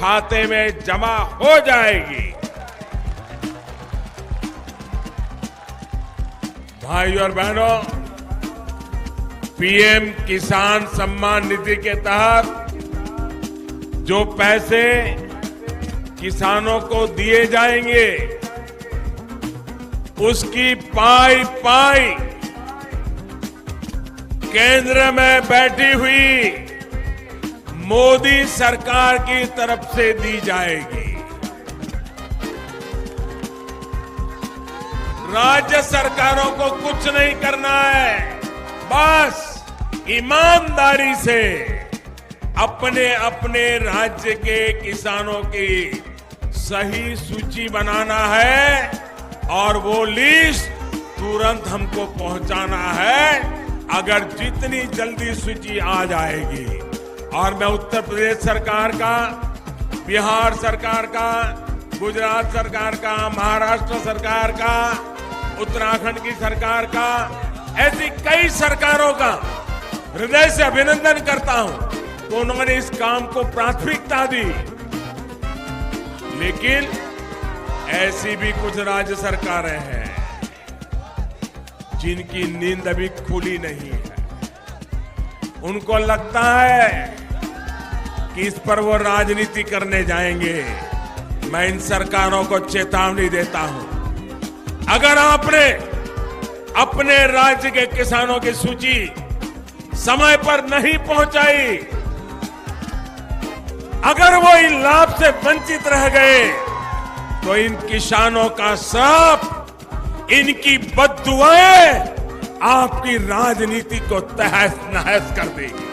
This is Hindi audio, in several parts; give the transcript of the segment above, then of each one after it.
खाते में जमा हो जाएगी। भाई और बहनों, पीएम किसान सम्मान निधि के तहत जो पैसे किसानों को दिए जाएंगे, उसकी पाई पाई केंद्र में बैठी हुई मोदी सरकार की तरफ से दी जाएगी। राज्य सरकारों को कुछ नहीं करना है, बस ईमानदारी से अपने अपने राज्य के किसानों की सही सूची बनाना है और वो लिस्ट तुरंत हमको पहुंचाना है। अगर जितनी जल्दी सूची आ जाएगी, और मैं उत्तर प्रदेश सरकार का, बिहार सरकार का, गुजरात सरकार का, महाराष्ट्र सरकार का, उत्तराखंड की सरकार का, ऐसी कई सरकारों का हृदय से अभिनंदन करता हूं तो उन्होंने इस काम को प्राथमिकता दी। लेकिन ऐसी भी कुछ राज्य सरकारें हैं जिनकी नींद अभी खुली नहीं है। उनको लगता है कि इस पर वो राजनीति करने जाएंगे। मैं इन सरकारों को चेतावनी देता हूं, अगर आपने अपने राज्य के किसानों की सूची समय पर नहीं पहुंचाई, अगर वो इन लाभ से वंचित रह गए, तो इन किसानों का श्राप, इनकी बद्दुआएं आपकी राजनीति को तहस नहस कर देगी।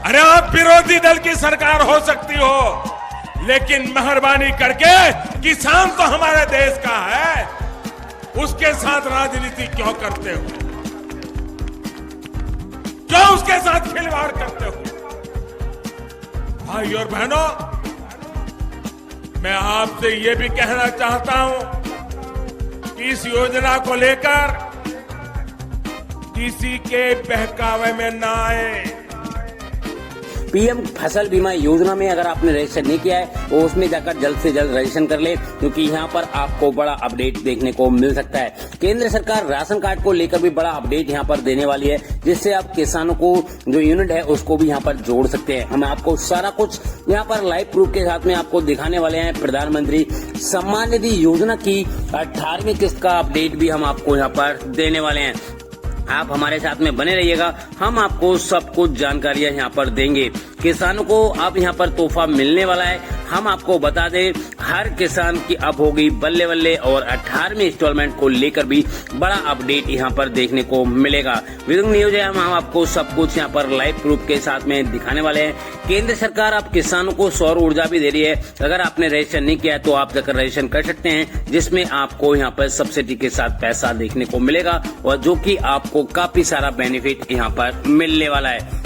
अरे आप विरोधी दल की सरकार हो सकती हो, लेकिन मेहरबानी करके किसान तो हमारे देश का है, उसके साथ राजनीति क्यों करते हो? क्यों उसके साथ खिलवाड़ करते हो? भाई और बहनों, मैं आपसे ये भी कहना चाहता हूं कि इस योजना को लेकर किसी के बहकावे में ना आए। पीएम फसल बीमा योजना में अगर आपने रजिस्टर नहीं किया है तो उसमें जाकर जल्द से जल्द रजिस्ट्रेशन कर ले, क्योंकि यहाँ पर आपको बड़ा अपडेट देखने को मिल सकता है। केंद्र सरकार राशन कार्ड को लेकर भी बड़ा अपडेट यहाँ पर देने वाली है, जिससे आप किसानों को जो यूनिट है उसको भी यहाँ पर जोड़ सकते हैं। हम आपको सारा कुछ यहाँ पर लाइव प्रूफ के साथ में आपको दिखाने वाले हैं। प्रधानमंत्री सम्मान निधि योजना की 18वीं किस्त का अपडेट भी हम आपको यहाँ पर देने वाले हैं। आप हमारे साथ में बने रहिएगा, हम आपको सब कुछ जानकारियां यहाँ पर देंगे। किसानों को अब यहाँ पर तोहफा मिलने वाला है। हम आपको बता दें, हर किसान की अब होगी बल्ले बल्ले, और 18वीं इंस्टॉलमेंट को लेकर भी बड़ा अपडेट यहाँ पर देखने को मिलेगा। विभिन्न न्यूज है, हम आपको सब कुछ यहाँ पर लाइव प्रूफ के साथ में दिखाने वाले हैं। केंद्र सरकार अब किसानों को सौर ऊर्जा भी दे रही है। अगर आपने रजिस्टर नहीं किया है तो आप जाकर रजिस्ट्रेशन कर सकते हैं, जिसमें आपको यहाँ पर सब्सिडी के साथ पैसा देखने को मिलेगा, और जो कि आपको काफी सारा बेनिफिट यहाँ पर मिलने वाला है।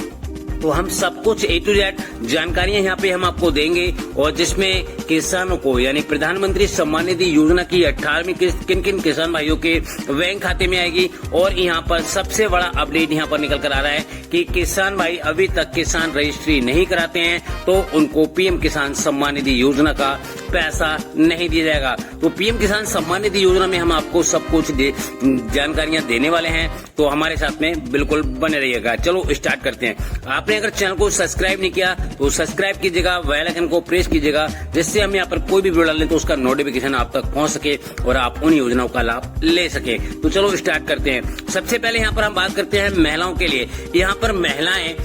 तो हम सब कुछ A to Z जानकारियां यहाँ पे हम आपको देंगे, और जिसमें किसानों को यानी प्रधानमंत्री सम्मान निधि योजना की 18वीं किस्त किन किन किसान भाइयों के बैंक खाते में आएगी। और यहाँ पर सबसे बड़ा अपडेट यहाँ पर निकल कर आ रहा है कि किसान भाई अभी तक किसान रजिस्ट्री नहीं कराते हैं तो उनको पीएम किसान सम्मान निधि योजना का पैसा नहीं दिया जाएगा। तो पीएम किसान सम्मान निधि योजना में हम आपको सब कुछ जानकारियां देने वाले हैं, तो हमारे साथ में बिल्कुल बने रहिएगा। चलो स्टार्ट करते हैं। आपने अगर चैनल को सब्सक्राइब नहीं किया तो सब्सक्राइब कीजिएगा, बेल आइकन को प्रेस कीजिएगा, जिससे हम यहाँ पर कोई भी वीडियो डालें तो उसका नोटिफिकेशन आप तक पहुंच सके और आप उन योजनाओं का लाभ ले सके। तो चलो स्टार्ट करते हैं। सबसे पहले यहाँ पर हम बात करते हैं महिलाओं के लिए। यहाँ पर महिलाएं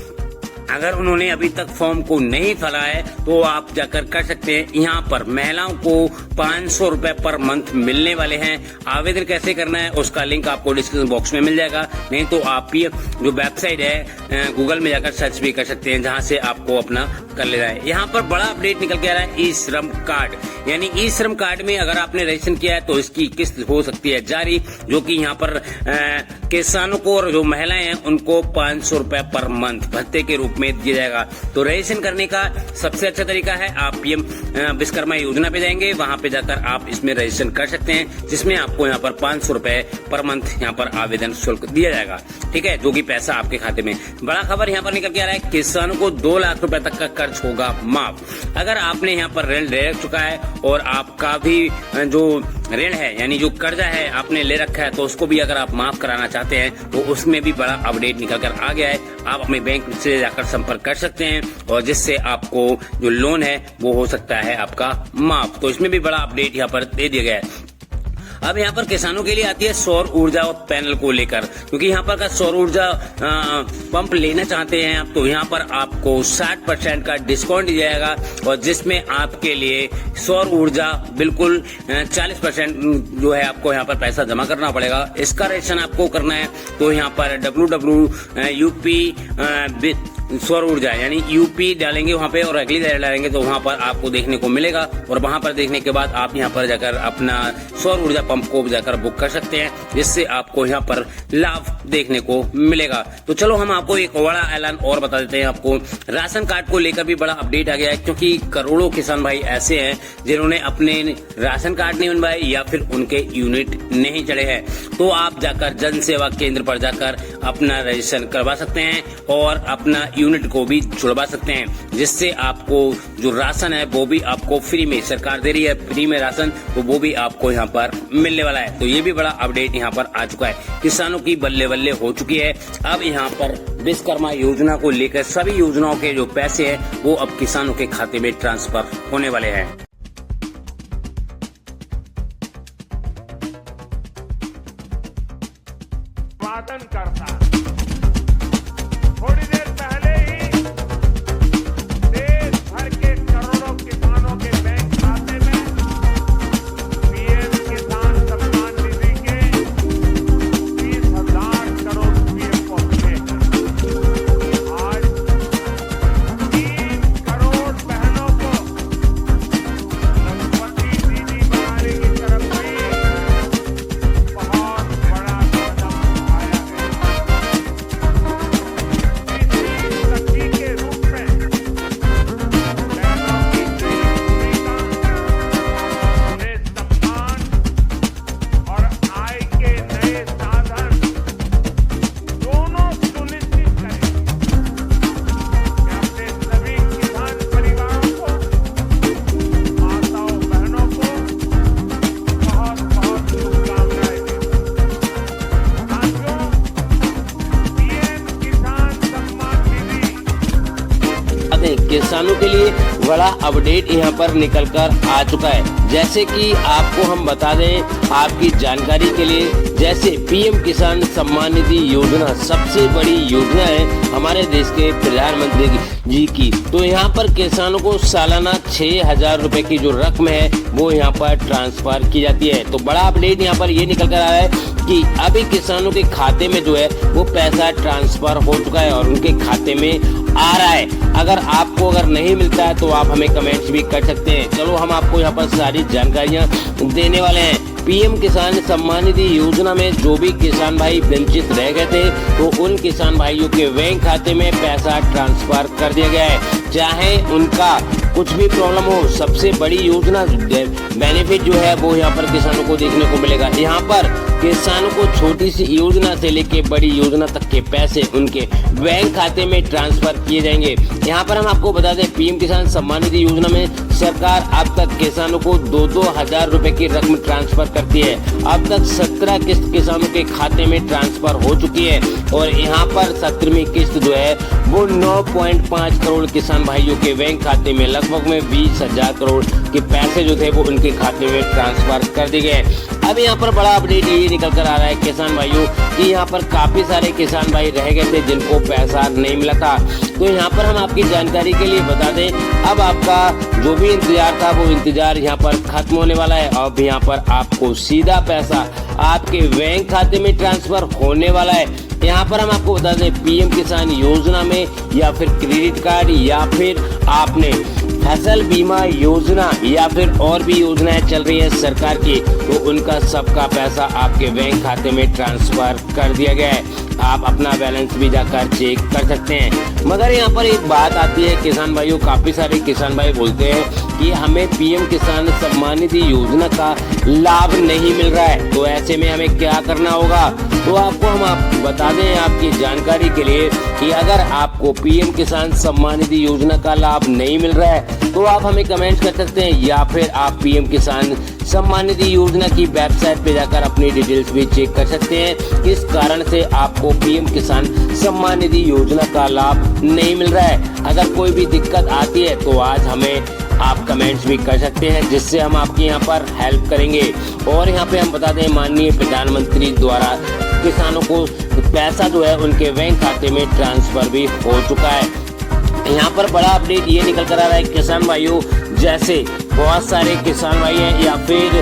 अगर उन्होंने अभी तक फॉर्म को नहीं भरा है तो आप जाकर कर सकते हैं। यहाँ पर महिलाओं को 500 रुपए पर मंथ मिलने वाले हैं। आवेदन कैसे करना है उसका लिंक आपको डिस्क्रिप्शन बॉक्स में मिल जाएगा, नहीं तो आप जो वेबसाइट है गूगल में जाकर सर्च भी कर सकते हैं, जहाँ से आपको अपना कर लेना है। यहाँ पर बड़ा अपडेट निकल के आ रहा है ई श्रम कार्ड। यानी ई श्रम कार्ड में अगर आपने रजिस्ट्रेशन किया है तो इसकी किस्त हो सकती है जारी, जो कि यहाँ पर किसानों को और जो महिलाएं हैं उनको 500 रुपए पर मंथ भत्ते के रूप में दिया जाएगा। तो रजिस्ट्रेशन करने का सबसे अच्छा तरीका है आप पीएम विश्वकर्मा योजना पे जाएंगे, वहां पे जाकर आप इसमें रजिस्ट्रेशन कर सकते हैं, जिसमें आपको यहाँ पर 500 रुपए पर मंथ यहाँ पर आवेदन शुल्क दिया जाएगा, ठीक है, जो कि पैसा आपके खाते में। बड़ा खबर यहाँ पर निकल के आ रहा है, किसानों को 2 लाख रुपए तक का कर्ज होगा माफ। अगर आपने यहाँ पर ऋण ले चुका है और आपका भी जो ऋण है यानी जो कर्जा है आपने ले रखा है, तो उसको भी अगर आप माफ कराना चाहते हैं तो उसमें भी बड़ा अपडेट निकल कर आ गया है। आप अपने बैंक से जाकर संपर्क कर सकते हैं और जिससे आपको जो लोन है वो हो सकता है आपका माफ। तो इसमें भी बड़ा अपडेट यहाँ पर दे दिया गया है। अब यहाँ पर किसानों के लिए आती है सौर ऊर्जा और पैनल को लेकर, क्योंकि यहाँ पर का सौर ऊर्जा पंप लेना चाहते हैं आप, तो यहाँ पर आपको 60% का डिस्काउंट दिया जाएगा और जिसमें आपके लिए सौर ऊर्जा बिल्कुल 40% जो है आपको यहाँ पर पैसा जमा करना पड़ेगा। इसका रजिस्ट्रेशन आपको करना है तो यहाँ पर www.up सौर ऊर्जा यानी यूपी डालेंगे वहाँ पे और अगली डालेंगे तो वहाँ पर आपको देखने को मिलेगा और वहाँ पर देखने के बाद आप यहाँ पर जाकर अपना सौर ऊर्जा पंप को जाकर बुक कर सकते हैं, जिससे आपको यहाँ पर लाभ देखने को मिलेगा। तो चलो हम आपको एक बड़ा ऐलान और बता देते हैं। आपको राशन कार्ड को लेकर भी बड़ा अपडेट आ गया है, क्योंकि करोड़ों किसान भाई ऐसे हैं जिन्होंने अपने राशन कार्ड नहीं बनवाए या फिर उनके यूनिट नहीं चढ़े हैं। तो आप जाकर जन सेवा केंद्र पर जाकर अपना रजिस्ट्रेशन करवा सकते हैं और अपना यूनिट को भी छुड़वा सकते हैं, जिससे आपको जो राशन है वो भी आपको फ्री में, सरकार दे रही है फ्री में राशन, तो वो भी आपको यहाँ पर मिलने वाला है। तो ये भी बड़ा अपडेट यहाँ पर आ चुका है, किसानों की बल्ले बल्ले हो चुकी है। अब यहाँ पर विश्वकर्मा योजना को लेकर सभी योजनाओं के जो पैसे हैं वो अब किसानों के खाते में ट्रांसफर होने वाले हैं। उत्पादन करता थोड़ी देर पहले ही देश भर के करोड़ों किसानों के बैंक खाते में पीएम किसान सम्मान निधि के 30,000 करोड़ रुपये पहुंचे हैं। आज 3 करोड़ बहनों को लखपति दीदी बनाने की तरफ भी बहुत बड़ा कदम उठाया गया। सखी के रूप में बहनों की नई भूमिका उन्हें सम्मान और आय के नए साधन दोनों सुनिश्चित करें। मैं अपने सभी किसान परिवारों को, माताओं बहनों को बहुत बहुत शुभकामनाएं देता हूं। साथियों, पीएम किसान सम्मान निधि किसानों के लिए बड़ा अपडेट यहाँ पर निकल कर आ चुका है। जैसे कि आपको हम बता दें आपकी जानकारी के लिए, जैसे पीएम किसान सम्मान निधि योजना सबसे बड़ी योजना है हमारे देश के प्रधानमंत्री जी की। तो यहाँ पर किसानों को सालाना 6,000 रुपए की जो रकम है वो यहाँ पर ट्रांसफर की जाती है। तो बड़ा अपडेट यहाँ पर ये निकल कर आ रहा है कि अभी किसानों के खाते में जो है वो पैसा ट्रांसफर हो चुका है और उनके खाते में आ रहा है। अगर आपको अगर नहीं मिलता है तो आप हमें कमेंट्स भी कर सकते हैं। चलो हम आपको यहाँ पर सारी जानकारियां देने वाले हैं। पीएम किसान सम्मान निधि योजना में जो भी किसान भाई वंचित रह गए थे तो उन किसान भाइयों के बैंक खाते में पैसा ट्रांसफर कर दिया गया है। चाहे उनका कुछ भी प्रॉब्लम हो, सबसे बड़ी योजना बेनिफिट जो है वो यहाँ पर किसानों को देखने को मिलेगा। यहाँ पर किसानों को छोटी सी योजना से लेके बड़ी योजना तक के पैसे उनके बैंक खाते में ट्रांसफर किए जाएंगे। यहाँ पर हम आपको बता दें पीएम किसान सम्मान निधि योजना में सरकार अब तक किसानों को 2-2 हजार रुपए की रकम ट्रांसफर करती है। अब तक 17 किस्त किसानों के खाते में ट्रांसफर हो चुकी है और यहाँ पर 17वीं किस्त जो है वो 9.5 करोड़ किसान भाइयों के बैंक खाते में लगभग में 20,000 करोड़ के पैसे जो थे वो उनके खाते में ट्रांसफर कर दिए गए। अब यहाँ पर बड़ा अपडेट ये निकल कर आ रहा है किसान भाइयों कि यहाँ पर काफी सारे किसान भाई रह गए थे जिनको पैसा नहीं मिला था। तो यहाँ पर हम आपकी जानकारी के लिए बता दें अब आपका जो भी इंतजार था वो इंतजार यहाँ पर खत्म होने वाला है। अब यहाँ पर आपको सीधा पैसा आपके बैंक खाते में ट्रांसफर होने वाला है। यहाँ पर हम आपको बता दें पीएम किसान योजना में या फिर क्रेडिट कार्ड या फिर आपने फसल बीमा योजना या फिर और भी योजनाएं चल रही है सरकार की, तो उनका सबका पैसा आपके बैंक खाते में ट्रांसफर कर दिया गया है। आप अपना बैलेंस भी जाकर चेक कर सकते हैं। मगर यहाँ पर एक बात आती है किसान भाइयों, काफी सारे किसान भाई बोलते हैं कि हमें पीएम किसान सम्मान निधि योजना का लाभ नहीं मिल रहा है, तो ऐसे में हमें क्या करना होगा। तो आपको हम बता दें आपकी जानकारी के लिए कि अगर आपको पीएम किसान सम्मान निधि योजना का लाभ नहीं मिल रहा है तो आप हमें कमेंट कर सकते हैं, या फिर आप पीएम किसान सम्मान निधि योजना की वेबसाइट पे जाकर अपनी डिटेल्स भी चेक कर सकते हैं किस कारण से आपको पीएम किसान सम्मान निधि योजना का लाभ नहीं मिल रहा है। अगर कोई भी दिक्कत आती है तो आज हमें आप कमेंट्स भी कर सकते हैं, जिससे हम आपकी यहाँ पर हेल्प करेंगे। और यहाँ पे हम बता दें माननीय प्रधानमंत्री द्वारा किसानों को पैसा जो है उनके बैंक खाते में ट्रांसफर भी हो चुका है। यहाँ पर बड़ा अपडेट ये निकल कर आ रहा है किसान भाइयों, जैसे बहुत सारे किसान भाई हैं या फिर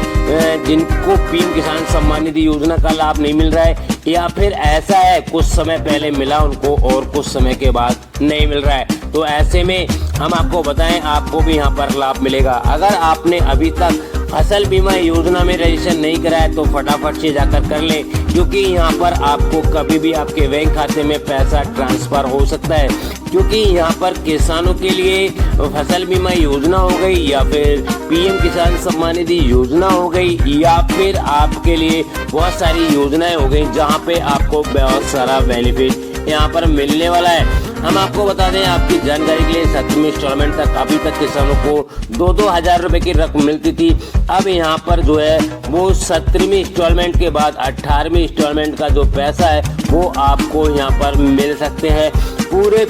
जिनको पीएम किसान सम्मान निधि योजना का लाभ नहीं मिल रहा है, या फिर ऐसा है कुछ समय पहले मिला उनको और कुछ समय के बाद नहीं मिल रहा है, तो ऐसे में हम आपको बताएं आपको भी यहाँ पर लाभ मिलेगा। अगर आपने अभी तक फसल बीमा योजना में रजिस्ट्रेशन नहीं कराया तो फटाफट से जाकर कर लें, क्योंकि यहाँ पर आपको कभी भी आपके बैंक खाते में पैसा ट्रांसफर हो सकता है। क्योंकि यहाँ पर किसानों के लिए फसल बीमा योजना हो गई या फिर पीएम किसान सम्मान निधि योजना हो गई या फिर आपके लिए बहुत सारी योजनाएं हो गई जहाँ पे आपको बहुत सारा बेनिफिट यहाँ पर मिलने वाला है। हम आपको बता दें आपकी जानकारी के लिए 7वीं इंस्टॉलमेंट तक अभी तक किसानों को 2-2 हजार रुपए की रकम मिलती थी। अब यहाँ पर जो है वो 17वीं इंस्टॉलमेंट के बाद 18वीं इंस्टॉलमेंट का जो पैसा है वो आपको यहाँ पर मिल सकते हैं पूरे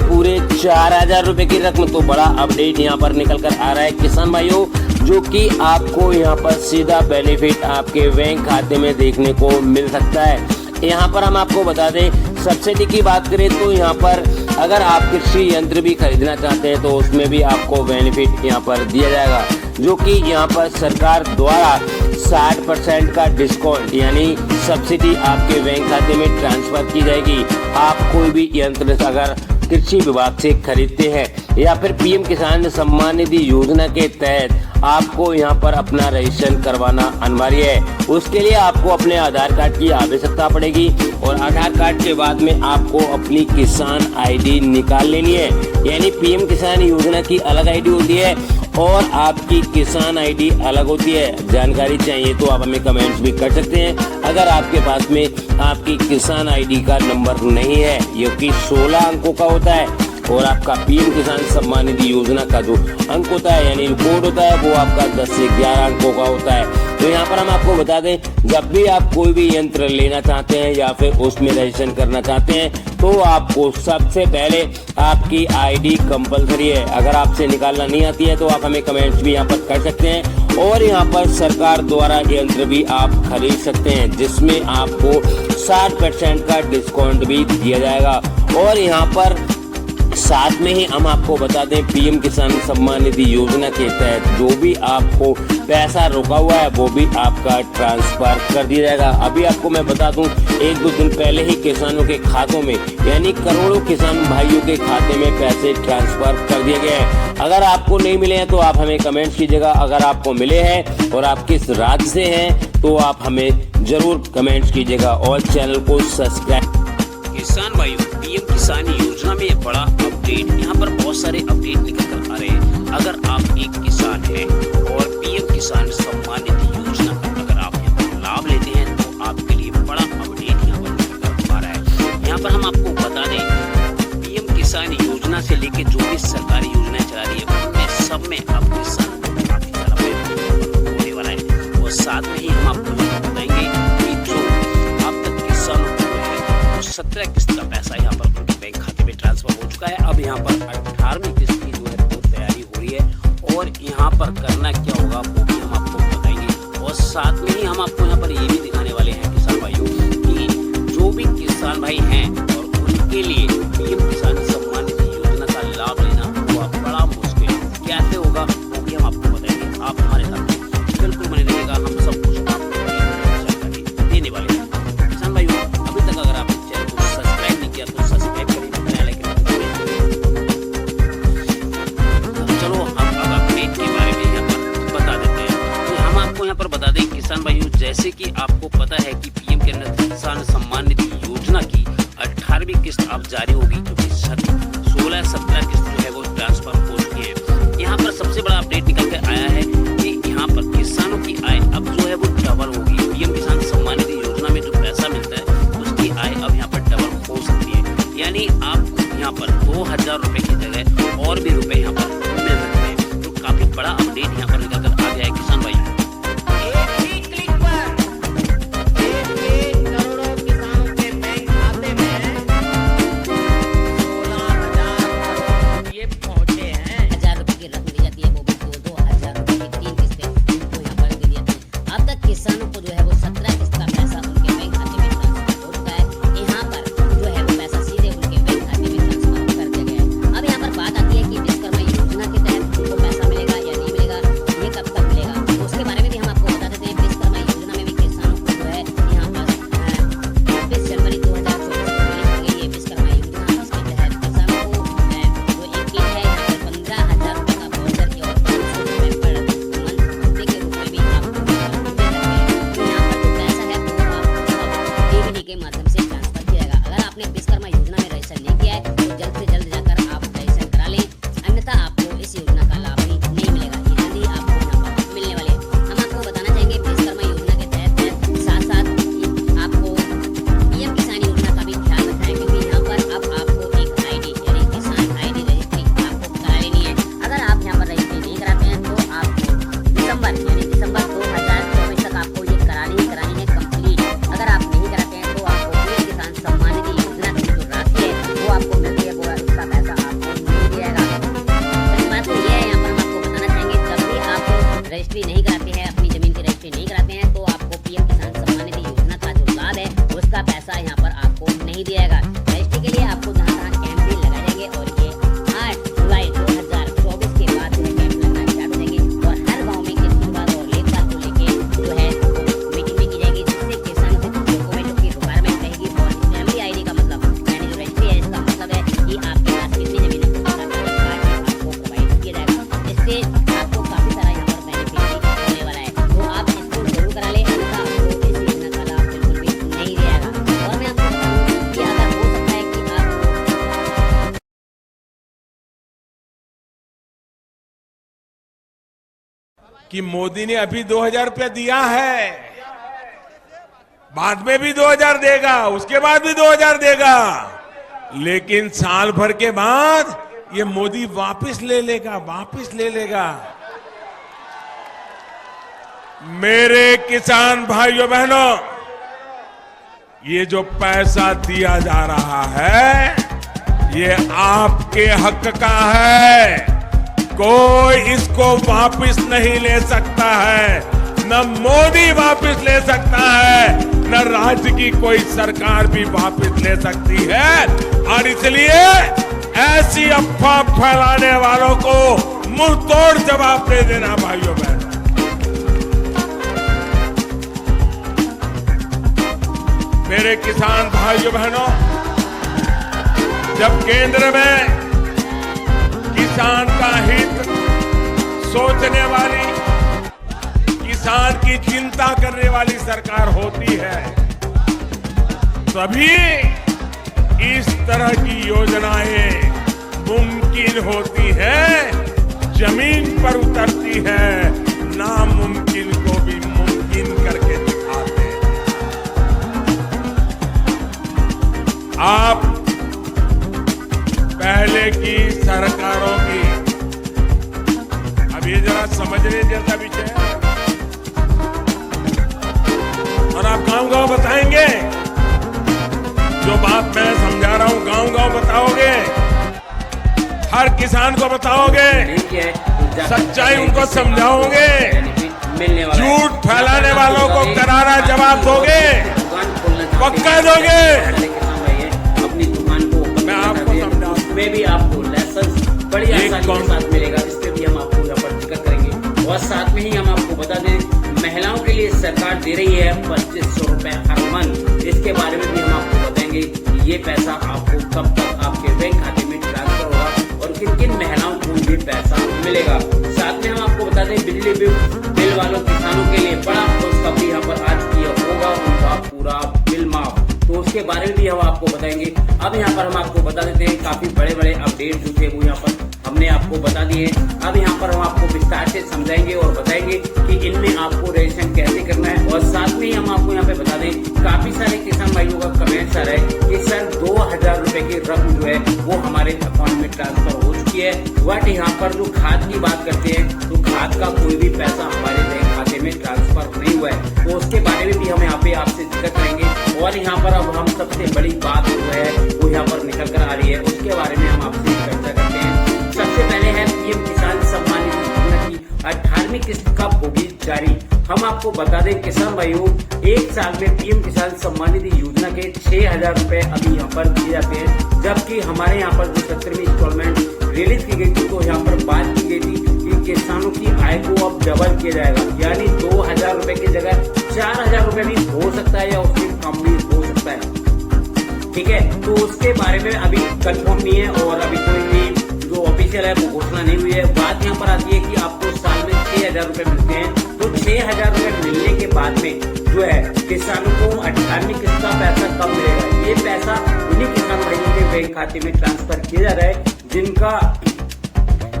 4,000 रुपए की रकम। तो बड़ा अपडेट यहाँ पर निकल कर आ रहा है किसान भाइयों, जो कि आपको यहाँ पर सीधा बेनिफिट आपके बैंक खाते में देखने को मिल सकता है। यहाँ पर हम आपको बता दें सब्सिडी की बात करें तो यहाँ पर अगर आप कृषि यंत्र भी खरीदना चाहते हैं तो उसमें भी आपको बेनिफिट यहाँ पर दिया जाएगा, जो कि यहाँ पर सरकार द्वारा 60% का डिस्काउंट यानी सब्सिडी आपके बैंक खाते में ट्रांसफर की जाएगी। आप कोई भी यंत्र अगर कृषि विभाग से खरीदते हैं या फिर पीएम किसान सम्मान निधि योजना के तहत आपको यहाँ पर अपना रजिस्ट्रेशन करवाना अनिवार्य है। उसके लिए आपको अपने आधार कार्ड की आवश्यकता पड़ेगी और आधार कार्ड के बाद में आपको अपनी किसान आईडी निकाल लेनी है। यानी पीएम किसान योजना की अलग आईडी होती है और आपकी किसान आईडी अलग होती है। जानकारी चाहिए तो आप हमें कमेंट्स भी कर सकते हैं। अगर आपके पास में आपकी किसान आईडी का नंबर नहीं है, जो कि 16 अंकों का होता है, और आपका पीएम किसान सम्मान निधि योजना का जो अंक होता है यानी कोड होता है वो आपका 10 से 11 अंकों का होता है। तो यहाँ पर हम आपको बता दें जब भी आप कोई भी यंत्र लेना चाहते हैं या फिर उसमें रजिस्ट्रेशन करना चाहते हैं तो आपको सबसे पहले आपकी आईडी कंपलसरी है। अगर आपसे निकालना नहीं आती है तो आप हमें कमेंट्स भी यहाँ पर कर सकते हैं। और यहाँ पर सरकार द्वारा यंत्र भी आप खरीद सकते हैं जिसमें आपको 60% का डिस्काउंट भी दिया जाएगा। और यहाँ पर साथ में ही हम आपको बता दें पीएम किसान सम्मान निधि योजना के तहत जो भी आपको पैसा रुका हुआ है वो भी आपका ट्रांसफर कर दिया जाएगा। अभी आपको मैं बता दूं 1-2 दिन पहले ही किसानों के खातों में यानी करोड़ों किसान भाइयों के खाते में पैसे ट्रांसफर कर दिए गए हैं। अगर आपको नहीं मिले हैं तो आप हमें कमेंट कीजिएगा। अगर आपको मिले हैं और आप किस राज्य से हैं तो आप हमें जरूर कमेंट कीजिएगा और चैनल को सब्सक्राइब। किसान भाइयों पीएम किसान योजना में बड़ा अपडेट, यहाँ पर बहुत सारे अपडेट निकल कर आ रहे हैं। अगर आप एक किसान हैं और पीएम किसान सम्मान निधि योजना का अगर आप यहाँ पर लाभ लेते हैं तो आपके लिए बड़ा अपडेट यहाँ पर निकल कर आ रहा है। यहाँ पर हम आपको बता दें पीएम किसान योजना से लेके जो भी सरकारी योजनाएं चला रही है उनमें सब में आप किसानों को काफी सारा बेनिफिट होने वाला है। और साथ में ही हम आपको बताएंगे कि जो अब तक किसानों को 17 किस्त का पैसा यहाँ पर उनके बैंक खाते में ट्रांसफर हो चुका है। अब यहाँ पर 18वीं किस्त की जो है वो तैयारी हो रही है और यहाँ पर करना क्या होगा वो भी हम आपको बताएंगे। और साथ में ही हम आपको यहाँ पर ये भी दिखाने वाले हैं किसान भाइयों कि जो भी किसान भाई हैं और उनके लिए पीएम किसान सम्मान निधि योजना का लाभ लेना वो बड़ा मुश्किल कैसे होगा वो भी हम आपको बताएंगे। आप हमारे साथ बिल्कुल बने रहिएगा, हम सब कुछ आपको जानकारी देने वाले हैं। किसान भाइयों अभी तक अगर आप तो सब्सक्राइब करें, चलो हम अब रुपए की जगह और भी रुपए यहाँ पर मिल सकते हैं। तो काफी बड़ा अपडेट यहाँ पर निकल कर आ गया है किसान भाई। एक ही क्लिक पर देश के करोड़ों किसानों के बैंक खाते में 16,000 ये पहुंचे हैं। 1,000 रुपए की रकम दी जाती है, वो भी 2-2 हज़ार रुपए की 3 किस्तें उनको यहाँ पर दी जाती है। अब तक किसानों को जो है वो 17 किस्त का पैसा उनके बैंक खाते में ट्रांसफर हो चुका है। यहाँ पर जो है वो पैसा सीधे उनके बैंक खाते में ट्रांसफर कर दिया गया है। अब यहाँ पर बात आती है कि विश्वकर्मा योजना के तहत उनको पैसा मिलेगा या नहीं मिलेगा, ये कब तक मिलेगा, तो उसके बारे में भी हम आपको बता देते हैं। विश्वकर्मा योजना में भी किसानों को जो है यहाँ पर 26 जनवरी 2024 को मिलेगी ये विश्वकर्मा योजना। इसके तहत किसानों को जो एक किट है यहाँ पर 15,000 रुपए का वाउचर की और 500 रुपए पर मंथ हफ्ते के रूप में भी आपको दे सकते हैं। तो यहाँ पर जो पैसा है वो आपको डीबीटी के माध्यम से ट्रांसफर किया जाएगा। अगर आपने विश्वकर्मा योजना में रजिस्टर नहीं किया है तो जल्द से जल्द जाकर आप रजिस्टर करा लें, अन्यथा आपको इस योजना का लाभ भी नहीं मिलेगा। ये जल्दी आपको यहाँ पर मिलने वाले हैं। हम आपको बताना चाहेंगे विश्वकर्मा योजना के तहत साथ साथ आपको पीएम किसान योजना का भी ख्याल रखना है, क्योंकि यहाँ पर अब आपको एक आईडी यानी किसान आईडी रजिस्ट्री आपको करा लेनी है। अगर आप यहाँ पर रजिस्ट्री नहीं कराते हैं तो आपको दिसंबर 2024 तक आपको ये करानी है कंप्लीट। अगर आप नहीं कराते हैं तो आपको पीएम किसान सम्मान निधि योजना की जो राशि है वो आपको मिलती है, वो उसका पैसा आपको नहीं दिया जाएगा। सही बात तो ये है, यहाँ पर हम आपको बताना चाहेंगे जब भी आप रजिस्ट्री नहीं कराते हैं, अपनी जमीन की रजिस्ट्री नहीं कराते हैं तो आपको पीएम किसान सम्मान निधि योजना का जो लाभ है उसका पैसा यहाँ पर आपको नहीं दिया जाएगा। रजिस्ट्री के लिए आपको जहाँ कैंप भी लगाए जाएंगे और ये 8 जुलाई 2024 के बाद जो है कैंप लगना स्टार्ट हो जाएंगे और हर गाँव में किसान और लेखपाल को लेके जो है मीटिंग भी की जाएगी, जिससे किसानों से डॉक्यूमेंटों की रिक्वायरमेंट रहेगी। और फैमिली आईडी का मतलब यानी जो रजिस्ट्री है इसका मतलब है कि आपके पास कितनी जमीन है उसका कार्ड आपको प्रोवाइड किया जाएगा। इससे आपको काफी सारा यहाँ पर बेनिफिट भी होने वाला है, तो आप इसको जरूर करा लें, अन्यथा आपको इस योजना का लाभ बिल्कुल भी नहीं दिया जाएगा। और मैं आपको बताऊँ कि अगर हो सकता है कि आप कि मोदी ने अभी 2,000 रुपया दिया है, बाद में भी 2,000 देगा, उसके बाद भी 2,000 देगा, लेकिन साल भर के बाद ये मोदी वापस ले लेगा। मेरे किसान भाइयों बहनों, ये जो पैसा दिया जा रहा है ये आपके हक का है, कोई इसको वापस नहीं ले सकता है, न मोदी वापस ले सकता है, न राज्य की कोई सरकार भी वापस ले सकती है। और इसलिए ऐसी अफवाह फैलाने वालों को मुंह तोड़ जवाब दे देना भाइयों बहनों। मेरे किसान भाइयों बहनों, जब केंद्र में किसान का हित सोचने वाली, किसान की चिंता करने वाली सरकार होती है, तभी इस तरह की योजनाएं मुमकिन होती है, जमीन पर उतरती है, नामुमकिन को भी मुमकिन करके दिखाते हैं। आप पहले की सरकारों की, अब ये जरा समझने जैसा विषय है, और आप गांव-गांव बताएंगे, जो बात मैं समझा रहा हूं गांव-गांव बताओगे, हर किसान को बताओगे, सच्चाई उनको समझाओगे, झूठ फैलाने वालों को करारा जवाब दोगे, पक्का दोगे। मैं आपको समझाऊं, में भी आपको लाइसेंस बड़ी आसानी के साथ मिलेगा, इस पे भी हम आपको यहाँ पर जिक्र करेंगे। और साथ में ही हम आपको बता दें, महिलाओं के लिए सरकार दे रही है 2,500 रुपए हर मंथ, इसके बारे में भी हम आपको बताएंगे कि ये पैसा आपको कब तक आपके बैंक खाते में ट्रांसफर होगा और किन किन महिलाओं को ये पैसा मिलेगा। साथ में हम आपको बता दें, बिजली बिल वालों किसानों के लिए बड़ा खुशखबरी यहाँ पर आज की होगा, उनका पूरा बिल माफ, तो उसके बारे में भी हम आपको बताएंगे। अब यहाँ पर हम आपको बता देते हैं काफी बड़े बड़े अपडेट जो थे वो यहाँ पर हम हमने आपको बता दिए। अब यहाँ पर हम आपको विस्तार से समझाएंगे और बताएंगे कि इनमें आपको रजिस्ट्रेशन कैसे करना है। और साथ में ही हम आपको यहाँ पे बता दें, काफी सारे किसान भाइयों का कमेंट आ रहा है कि सर 2000 रुपए की रकम जो है वो हमारे अकाउंट में ट्रांसफर हो चुकी है, बट यहाँ पर जो खाद की बात करते हैं तो खाद का कोई भी पैसा हमारे बैंक खाते में ट्रांसफर नहीं हुआ है। तो उसके बारे में भी हम यहाँ पे आपसे जिक्र करेंगे। और यहाँ पर अब हम सबसे बड़ी बात जो है वो यहाँ पर निकल कर आ रही है, उसके बारे में हम आपसे चर्चा करते हैं। सबसे पहले है पीएम किसान सम्मान निधि योजना की 18वीं किस्त कब होगी जारी। हम आपको बता दें किसान भाइयों, एक साल में पीएम किसान सम्मान निधि योजना के 6000 रुपए अभी यहाँ पर दिए जाते हैं, जबकि हमारे यहाँ पर जो 17वीं इंस्टॉलमेंट रिलीज की गई थी तो यहाँ पर बात की गई थी कि किसानों की आय को अब डबल किया जाएगा, यानी 2000 रुपए की जगह 4000 रुपए भी हो सकता है या उससे कम भी हो सकता है। ठीक है, तो उसके बारे में अभी कंफर्म नहीं है और अभी कोई भी जो ऑफिशियल है वो घोषणा नहीं हुई है। बात यहाँ पर आती है कि आपको साल में 6000 रुपए मिलते हैं, तो 6000 रुपए मिलने के बाद में जो है किसानों को 18वीं किस्त का पैसा कब मिलेगा। ये पैसा उन्हीं किसान भाइयों के बैंक खाते में ट्रांसफर किया जा रहा है जिनका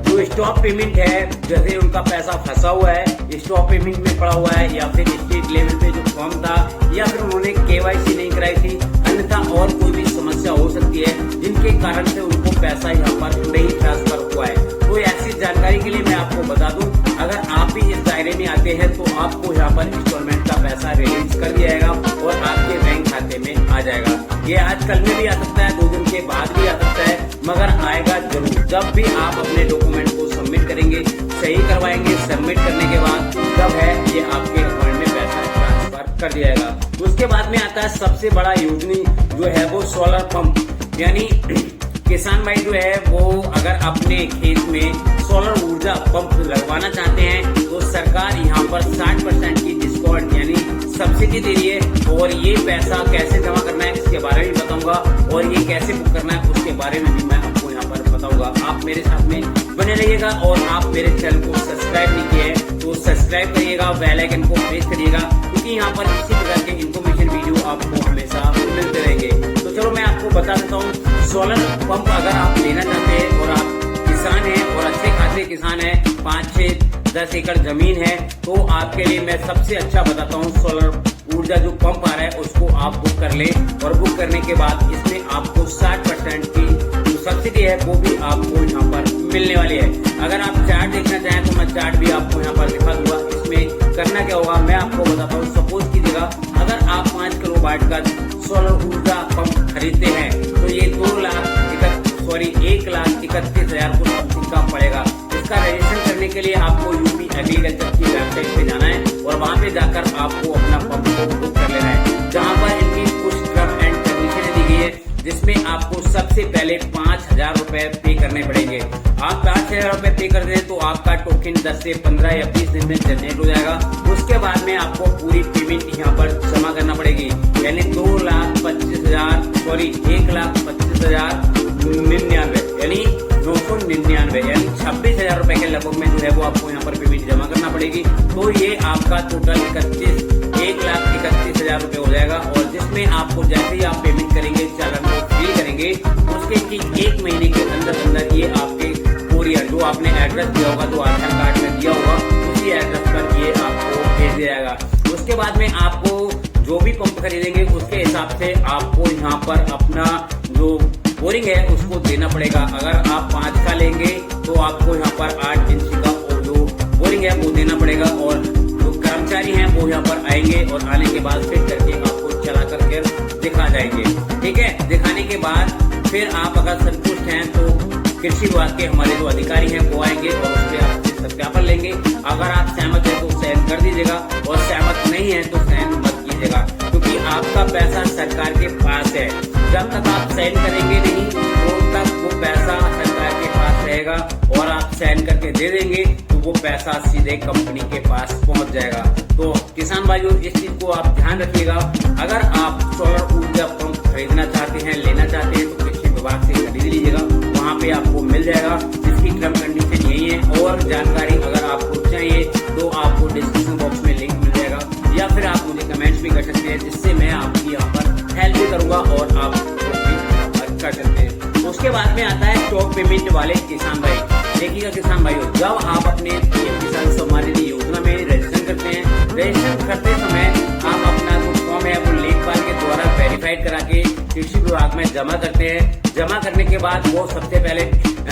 जो स्टॉप पेमेंट है, जैसे उनका पैसा फंसा हुआ है, स्टॉप पेमेंट में पड़ा हुआ है, या फिर स्टेट लेवल पे जो फॉर्म था, या फिर उन्होंने केवाईसी नहीं कराई थी, अन्यथा और कोई भी समस्या हो सकती है जिनके कारण से उनको पैसा यहाँ पर नहीं ट्रांसफर हुआ है। तो ऐसी जानकारी के लिए मैं आपको बता दूं, अगर आप भी इस दायरे में आते हैं तो आपको यहाँ पर इंस्टॉलमेंट का पैसा रिलीज कर दिया जाएगा और आपके बैंक खाते में आ जाएगा। ये आज कल में भी आ सकता है, 2 दिन के बाद भी आ सकता है, मगर आएगा जरूर। जब भी आप अपने डॉक्यूमेंट को सबमिट करेंगे, सही करवाएंगे, सबमिट करने के बाद तब है ये आपके अकाउंट में पैसा ट्रांसफर कर दिया जाएगा। उसके बाद में आता है सबसे बड़ा योजना जो है वो सोलर पंप, यानी किसान भाई जो है वो अगर अपने खेत में सोलर ऊर्जा पंप लगवाना चाहते हैं तो सरकार यहाँ पर 60% की डिस्काउंट यानी सब्सिडी दे रही है। और ये पैसा कैसे जमा करना है इसके बारे में बताऊंगा, और ये कैसे बुक करना है उसके बारे में भी मैं आपको यहाँ पर बताऊंगा। आप मेरे साथ में बने रहिएगा और आप मेरे चैनल को सब्सक्राइब नहीं किए हैं तो सब्सक्राइब करिएगा, बेल आइकन को प्रेस करिएगा, क्योंकि यहाँ पर इसी प्रकार के इन्फॉर्मेशन वीडियो आपको हमेशा मिलते रहेंगे। तो चलो मैं आपको बता देता हूँ, सोलर पंप अगर आप लेना चाहते हैं और आप किसान हैं और अच्छे खासे किसान हैं, 5, 6, 10 एकड़ जमीन है, तो आपके लिए मैं सबसे अच्छा बताता हूँ सोलर ऊर्जा जो पंप आ रहा है उसको आप बुक कर ले। और बुक करने के बाद इसमें आपको 60% की जो सब्सिडी है वो भी आपको यहाँ पर मिलने वाली है। अगर आप चार्ट देखना चाहें तो मैं चार्ट भी आपको यहाँ पर दिखा दूंगा। इसमें करना क्या होगा मैं आपको बताता हूँ। सपोज कीजिएगा अगर आप 5 किलोवाट का सोलर ऊर्जा पंप खरीदते हैं तो ये 1,31,000 को समथिंग का पड़ेगा। इसका रजिस्ट्रेशन करने के लिए आपको यूपी एग्रीकल्चर की वेबसाइट पे जाना है और वहाँ पे जाकर आपको अपना पंप को बुक कर लेना है, जहाँ पर इनकी कुछ टर्म एंड कंडीशन दी गई है, जिसमें आपको सबसे पहले 5000 रुपए पे करने पड़ेंगे। आप 5000 रुपए पे कर दें तो आपका टोकन 10 से 15 या 20 दिन में जनरेट हो जाएगा। उसके बाद में आपको पूरी पेमेंट यहाँ पर जमा करना पड़ेगी, यानी 1,25,099 यानी 999 यानी 26,000 रुपए के लगभग में जो है वो आपको यहाँ पर पेमेंट जमा करना पड़ेगी। तो ये आपका टोटल 1,31,000 रुपए हो जाएगा। और जिसमें आपको जैसे ही आप पेमेंट करेंगे, चालान को फिल करेंगे, उसके ठीक 1 महीने के अंदर अंदर ये आपके कोरियर जो आपने एड्रेस दिया होगा, जो आधार कार्ड में दिया होगा, उसी एड्रेस पर ये आपको भेज दिया जाएगा। उसके बाद में आपको जो भी पंप खरीदेंगे उसके हिसाब से आपको यहाँ पर अपना जो बोरिंग है उसको देना पड़ेगा। अगर आप 5 का लेंगे तो आपको यहाँ पर 8 इंच का जो बोरिंग है वो देना पड़ेगा। और जो कर्मचारी हैं वो यहाँ पर आएंगे और आने के बाद फिर करके आपको चला करके दिखा जाएंगे। ठीक है, दिखाने के बाद फिर आप अगर संतुष्ट हैं तो कृषि विभाग के हमारे जो अधिकारी हैं वो आएंगे और उस पर आपसे सत्यापन लेंगे। अगर आप सहमत हैं तो साइन कर दीजिएगा और सहमत नहीं है तो साइन मत कीजिएगा, क्योंकि आपका पैसा सरकार के पास है। जब तक आप साइन करेंगे नहीं तो तक वो पैसा सरकार के पास रहेगा और आप साइन करके दे देंगे तो वो पैसा सीधे कंपनी के पास पहुंच जाएगा। तो किसान भाइयों इस चीज को आप ध्यान रखिएगा। अगर आप सोलर ऊर्जा पंप खरीदना चाहते हैं, लेना चाहते हैं तो कृषि विभाग से खरीद लीजिएगा, वहाँ पे आपको मिल जाएगा। इसकी टर्म कंडीशन यही है। और जानकारी अगर आपको चाहिए तो आपको डिस्क्रिप्शन बॉक्स में लिंक मिल जाएगा, या फिर आप मुझे कमेंट्स भी कर सकते हैं, जिससे मैं आपकी यहाँ पर हेल्प भी करूंगा और आप भी कर सकते हैं। उसके बाद में आता है स्टॉक पेमेंट वाले किसान भाई। देखिएगा किसान भाइयों, जब आप अपने पीएम किसान सम्मान निधि योजना में रजिस्ट्रेशन करते हैं, रजिस्ट्रेशन करते समय आप अपना जो फॉर्म है वो लेखपाल के द्वारा वेरीफाइड करा के कृषि विभाग में जमा करते हैं। जमा करने के बाद वो सबसे पहले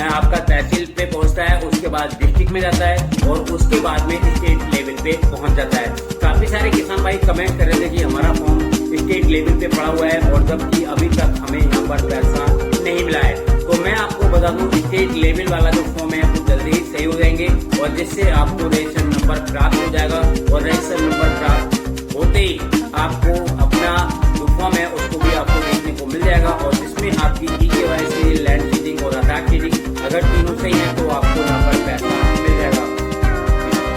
आपका तहसील पे पहुंचता है, उसके बाद डिस्ट्रिक्ट में जाता है और उसके बाद में स्टेट लेवल पे पहुंच जाता है। काफी सारे किसान भाई कमेंट कर रहे थे कि हमारा फॉर्म स्टेट लेवल पे पड़ा हुआ है और जबकि अभी तक हमें यहाँ पर पैसा नहीं मिला है। तो मैं आपको बता दूं, स्टेट लेवल वाला जो फॉर्म है वो जल्दी ही सही हो जाएंगे और जिससे आपको रजिस्ट्रेशन नंबर प्राप्त हो जाएगा और रजिस्ट्रेशन नंबर प्राप्त होते ही आपको अपना जो फॉर्म है उसको भी आपको देखने को मिल जाएगा और जिसमें आपकी EKYC, लैंड सीडिंग और आधार सीडिंग अगर तीनों सही है तो आपको यहाँ पर पैसा मिल जाएगा।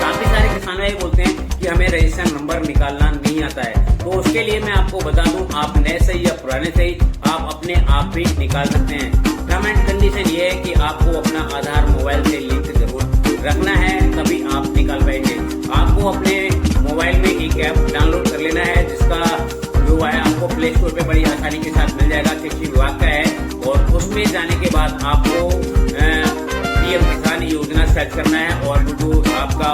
काफी सारे किसान भाई बोलते हैं कि हमें रजिस्ट्रेशन नंबर निकालना नहीं आता है, तो उसके लिए मैं आपको बता दूं, आप नए सही या पुराने सही आप अपने आप भी निकाल सकते हैं। टर्म एंड कंडीशन ये है कि आपको अपना आधार मोबाइल से लिंक जरूर रखना है, तभी आप निकाल पाएंगे। आपको अपने मोबाइल में एक ऐप डाउनलोड कर लेना है जिसका जो है आपको प्ले स्टोर पे बड़ी आसानी के साथ मिल जाएगा, कृषि विभाग का है। और उसमें जाने के बाद आपको पीएम किसान योजना सर्च करना है और जो आपका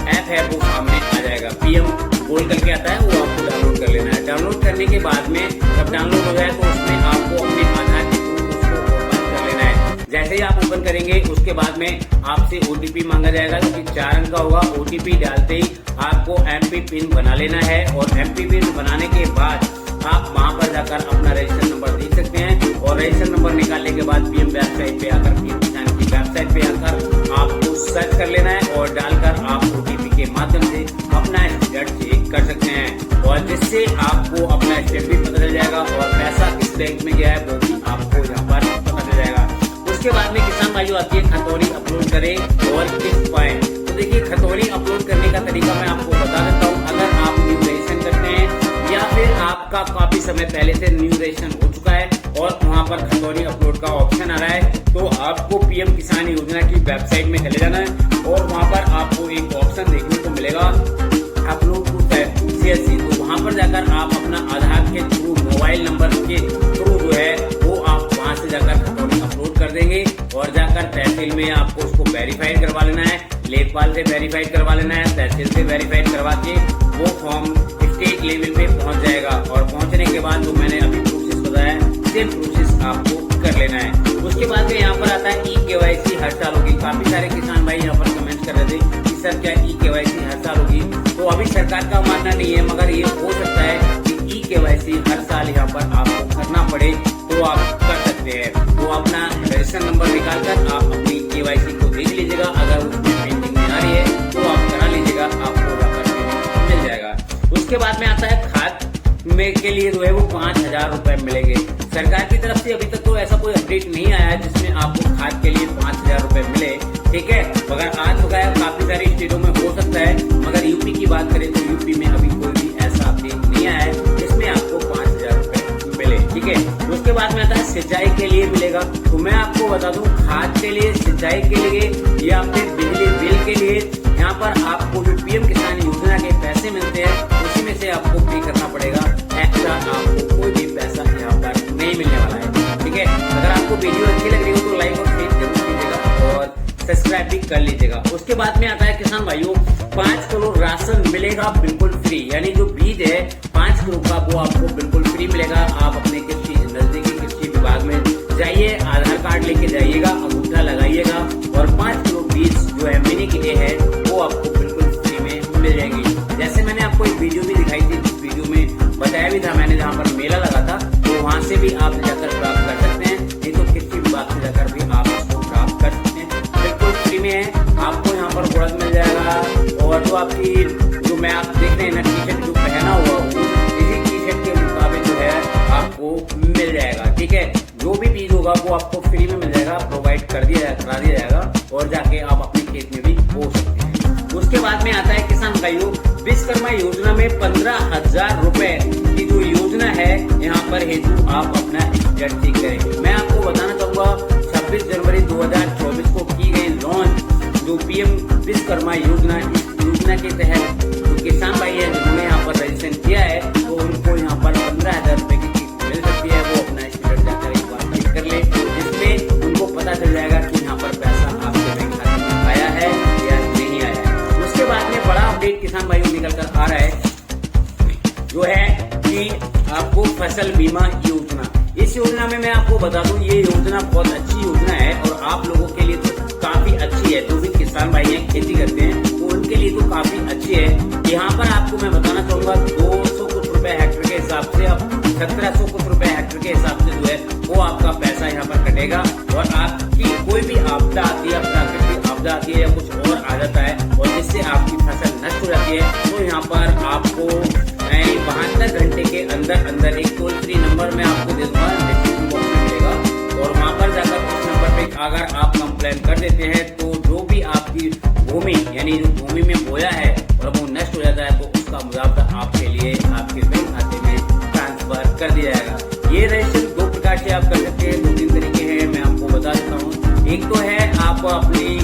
ऐप है वो सामने आ जाएगा, पीएम बोल करके आता है, वो आपको डाउनलोड कर लेना है। डाउनलोड करने के बाद में जब डाउनलोड हो जाए तो उसमें आपको अपने आधार के थ्रू उसको ओपन कर लेना है। जैसे ही आप ओपन करेंगे उसके बाद में आपसे OTP मांगा जाएगा जो कि 4 अंक का होगा। OTP डालते ही आपको MP पिन बना लेना है और MP पिन बनाने के बाद आप वहां पर जाकर अपना रजिस्ट्रेशन नंबर दे सकते हैं और रजिस्ट्रेशन नंबर निकालने के बाद पीएम वेबसाइट पे आकर पीएम किसान की वेबसाइट पे आकर आपको सर्च कर लेना है और डालकर आप OTP के माध्यम से अपना स्टेटस चेक कर सकते हैं और जिससे आपको अपना स्टेटस भी पता चल जाएगा और पैसा किस बैंक में गया है वो भी आपको यहाँ पर पता चल जाएगा। उसके बाद में किसान भाइयों आती है खतौनी अपलोड करें और किस पाए। तो देखिए खतौनी अपलोड करने का तरीका मैं आपको बता देता हूँ। अगर आप न्यू रजिस्ट्रेशन करते हैं या फिर आपका काफी समय पहले से न्यू रजिस्ट्रेशन हो चुका है और वहाँ पर खतौनी अपलोड का ऑप्शन आ रहा है, तो आपको पीएम किसान योजना की वेबसाइट में चले जाना है और वहाँ पर आपको एक ऑप्शन देखने को मिलेगा अपलोड टू CSC। तो वहाँ पर जाकर आप अपना आधार के थ्रू, मोबाइल नंबर के थ्रू जो है वो आप वहाँ से जाकर खतौनी अपलोड कर देंगे और जाकर तहसील में आपको उसको वेरीफाइड करवा लेना है, लेखपाल से वेरीफाइड करवा लेना है, तहसील से वेरीफाइड करवा के वो फॉर्म स्टेट लेवल पे पहुंच जाएगा और पहुंचने के बाद जो मैंने अभी प्रोसेस बताया सेम प्रोसेस आपको कर लेना है। उसके बाद में यहाँ पर आता है EKYC हर साल होगी। काफी सारे किसान भाई यहाँ पर कमेंट कर रहे थे कि सर क्या EKYC हर साल होगी, तो अभी सरकार का मानना नहीं है मगर ये हो सकता है कि EKYC हर साल यहाँ पर आपको करना पड़े तो आप कर सकते हैं। तो अपना रजिस्ट्रेशन नंबर निकाल कर आप अपनी KYC को देख लीजिएगा, अगर उसमें पेंडिंग में आ रही है तो आप करा लीजिएगा, आपको मिल जाएगा। उसके बाद में आता है खाद में के लिए जो है वो 5,000 रुपए मिलेंगे सरकार की तरफ से। अभी तक तो ऐसा कोई अपडेट नहीं आया है जिसमें आपको खाद के लिए 5,000 रुपए मिले, ठीक है। मगर आज चुका है, काफी सारी स्टेटों में हो सकता है, मगर यूपी की बात करें तो यूपी में अभी कोई भी ऐसा अपडेट नहीं आया है जिसमें आपको 5,000 रुपए मिले, ठीक है। उसके बाद में आता है सिंचाई के लिए मिलेगा। तो मैं आपको बता दूं, खाद के लिए, सिंचाई के लिए या फिर बिजली बिल के लिए यहाँ पर आपको जो पीएम किसान योजना के पैसे मिलते हैं उसी में से आपको पे करना पड़ेगा, एक्स्ट्रा आपको कोई भी पैसा यहाँ पर नहीं मिलने वाला है, ठीक है। अगर आपको वीडियो अच्छी लग रही हो तो लाइक और शेयर जरूर कीजिएगा और सब्सक्राइब भी कर लीजिएगा। उसके बाद में आता है किसान भाइयों 5 किलो राशन मिलेगा बिल्कुल फ्री, यानी जो बीज है 5 किलो का वो आपको बिल्कुल फ्री मिलेगा। आप अपने कृषि नजदीकी कृषि विभाग में जाइए, आधार कार्ड लेके जाइएगा, अंगूठा लगाइएगा और 5 किलो बीज जो है मिनी के लिए है वो आपको बिल्कुल फ्री में मिल जाएगी। जैसे मैंने आपको एक वीडियो भी दिखाई थी, इस वीडियो में बताया भी था मैंने, जहाँ पर मेला लगा था, तो वहाँ से भी आप जाकर प्राप्त कर सकते हैं, नहीं तो कृषि विभाग से जाकर भी आप इसको प्राप्त कर सकते हैं, बिल्कुल फ्री में है। आपको यहाँ पर उड़द मिल जाएगा और जो आपकी जो मैं आप देख रहे हैं ना टी शर्ट जो पहना हुआ हूँ, इसी टी शर्ट के मुताबिक जो है आपको मिल जाएगा, ठीक है। जो भी बीज होगा वो आपको फ्री में मिल जाएगा, प्रोवाइड करा दिया जाएगा और जाके आप अपने खेत में भी बो सकते हैं। उसके बाद में आता है किसान भाइयों विश्वकर्मा योजना में 15,000 रुपए की जो योजना है यहाँ पर हेतु आप अपना स्टेटस चेक करें। मैं आपको बताना चाहूंगा 26 जनवरी 2024 को की गई लॉन्च जो पीएम विश्वकर्मा योजना, इस योजना के तहत जो किसान भाई है जिन्होंने यहाँ पर रजिस्ट्रेशन किया है तो उनको यहाँ पर 15,000 रुपए की किस्त मिल सकती है। वो अपना स्टेटस जाकर एक बार चेक कर ले, जिसमें उनको पता चल जाएगा कि यहाँ पर पैसा आपके बैंक खाते निकल कर आ रहा है जो है कि आपको फसल बीमा योजना। इस योजना में मैं आपको बता दूं, ये योजना बहुत अच्छी योजना है और आप लोगों के लिए तो काफी अच्छी है। जो भी किसान भाई हैं खेती करते हैं तो उनके लिए तो काफी अच्छी है। यहाँ पर आपको मैं बताना चाहूंगा 200 कुछ रुपए हेक्टेयर के हिसाब से, अब 1700 कुछ रुपए हेक्टेयर के हिसाब से जो है वो आपका पैसा यहाँ पर कटेगा। और आपकी कोई भी आपदा आती है, प्राकृतिक आपदा आती है या कुछ और आ जाता है और जिससे आपकी फसल नष्ट हो जाती है, तो यहाँ पर आपको 72 घंटे के अंदर अंदर एक टोल फ्री नंबर मैं आपको दे दूंगा, डिस्क्रिप्शन बॉक्स में मिलेगा। और वहां पर जाकर उस नंबर पे अगर आप कंप्लेन कर देते हैं तो जो भी आपकी भूमि यानी जो भूमि में बोया है और वो नष्ट हो जाता है तो उसका मुआवजा आपके लिए आपके बैंक खाते में ट्रांसफर कर दिया जाएगा। ये रजिस्ट्रेशन 2 प्रकार से आप कर सकते हैं, 2-3 तरीके हैं, मैं आपको बता देता हूँ। एक तो है आप अपनी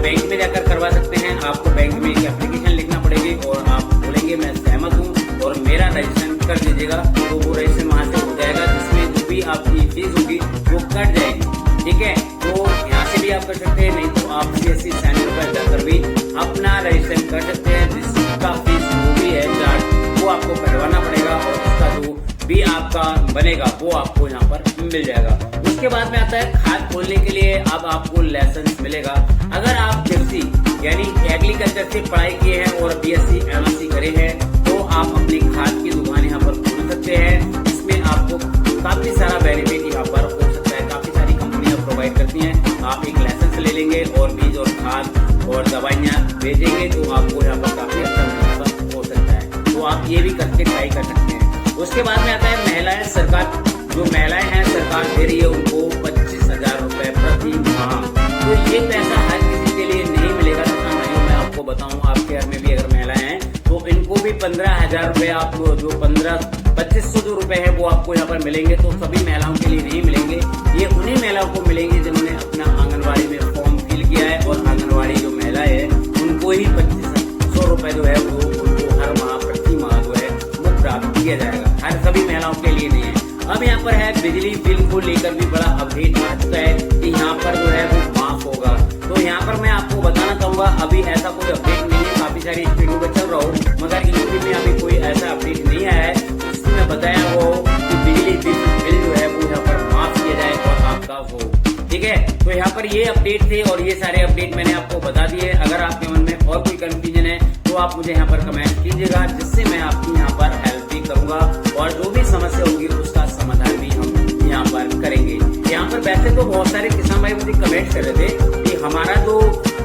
बैंक में जाकर करवा सकते हैं। आपको बैंक में एक एप्लीकेशन लिखना पड़ेगी और आप बोलेंगे मैं सहमत हूँ और मेरा रजिस्ट्रेशन कर दीजिएगा, तो वो रजिस्ट्रेशन वहां से हो जाएगा जिसमें जो भी आपकी फीस होगी वो कट जाएगी। ठीक है, तो यहाँ से भी आप कर सकते हैं, नहीं तो आप CSC सेंटर पर जाकर भी अपना रजिस्ट्रेशन कर सकते हैं। जिसका फीस जो भी है चार्ज वो आपको कटवाना पड़ेगा और उसका जो भी आपका बनेगा वो आपको यहाँ पर मिल जाएगा। उसके बाद में आता है खाद खोलने के लिए अब आपको लाइसेंस मिलेगा। अगर आप कृषि यानी एग्रीकल्चर से पढ़ाई किए हैं और BSc MSc करे हैं तो आप अपनी खाद की दुकान यहाँ पर खोल सकते हैं। इसमें आपको काफी सारा बेनिफिट यहाँ पर हो सकता है, काफी सारी कंपनियां प्रोवाइड करती हैं। आप एक लाइसेंस ले लेंगे और बीज और खाद और दवाइयाँ भेजेंगे तो आपको यहाँ पर काफी अच्छा मुनाफा हो सकता है, तो आप ये भी करके ट्राई कर सकते हैं। उसके बाद में आता है महिलाएं। सरकार जो महिलाएं हैं सरकार दे रही है उनको 25,000 रुपए प्रति माह। तो ये पैसा हर किसी के लिए नहीं मिलेगा किसान भाइयों। मैं आपको बताऊं, आपके घर में भी अगर महिलाएं हैं तो इनको भी 15,000 रुपए आपको जो 2500 जो रुपए है वो आपको यहाँ पर मिलेंगे। तो सभी महिलाओं के लिए नहीं मिलेंगे, ये उन्हीं महिलाओं को मिलेंगे जिन्होंने अपना आंगनबाड़ी में फॉर्म फिल किया है और आंगनबाड़ी जो महिलाएं है उनको ही 2500 रुपए जो है वो उनको हर माह प्रति माह जो है वो प्राप्त किया जाएगा। हर सभी महिलाओं के लिए नहीं है। अब यहाँ पर है बिजली बिल को लेकर भी बड़ा अपडेट आ चुका है कि यहाँ पर जो है वो माफ होगा। तो यहाँ पर मैं आपको बताना चाहूंगा अभी ऐसा कोई अपडेट नहीं है, काफी सारी स्पीडों पर चल रहा हूँ मगर यूपी में अभी कोई ऐसा अपडेट नहीं आया है जिसमें बताया वो कि बिजली बिल जो है वो यहाँ पर माफ किया जाए और आपका हो। ठीक है, तो यहाँ पर ये अपडेट थे और ये सारे अपडेट मैंने आपको बता दिए। अगर आपके मन में और कोई कंफ्यूजन है तो आप मुझे यहाँ पर कमेंट कीजिएगा, जिससे मैं आपकी यहाँ पर हेल्प भी करूंगा और जो भी समस्या होगी उसका समाधान भी हम यहाँ पर करेंगे। यहाँ पर वैसे तो बहुत सारे किसान भाई मुझे कमेंट कर रहे थे कि हमारा जो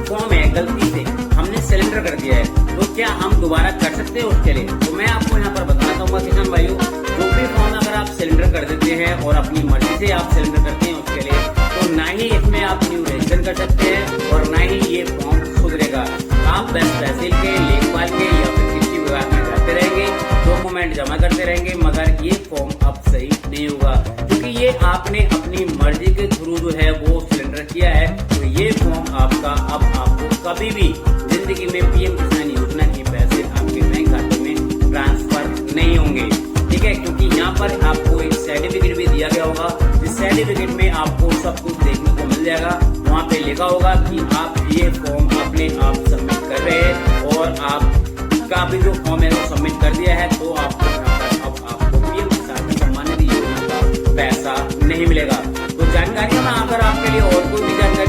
फॉर्म है गलती से हमने सिलेंडर कर दिया है, तो क्या हम दोबारा कर सकते हैं उसके लिए? तो मैं आपको यहाँ पर बताना चाहूंगा किसान भाइयों, जो भी फॉर्म अगर आप सिलेंडर कर देते हैं और अपनी मर्जी से आप सिलेंडर करते हैं उसके लिए, तो ना ही इसमें आप न्यू रजिस्ट्रेशन कर सकते हैं और ना ही ये फॉर्म सुधरेगा। आप बस तहसील के, लेखपाल के या फिर कृषि विभाग में जाते रहेंगे, डॉक्यूमेंट जमा करते रहेंगे, मगर ये फॉर्म अब सही नहीं होगा क्योंकि ये आपने अपनी मर्जी के थ्रू जो है वो सिलेंडर किया है। तो ये फॉर्म आपका अब आपको कभी भी जिंदगी में PM किसान योजना के पैसे आपके बैंक खाते में ट्रांसफर नहीं होंगे। ठीक है, क्योंकि यहाँ पर आपको एक सर्टिफिकेट भी दिया गया होगा, जिस सर्टिफिकेट में आपको सब कुछ देखने को मिल जाएगा। वहाँ पे लिखा होगा कि आप ये फॉर्म अपने आप सबमिट कर रहे हैं और आपका भी जो फॉर्म है वो सबमिट कर दिया है, तो आपको यहाँ पर अब आपको PM किसान सम्मान निधि योजना का पैसा नहीं मिलेगा। तो जानकारियों में अगर आपके लिए और कोई भी जानकारी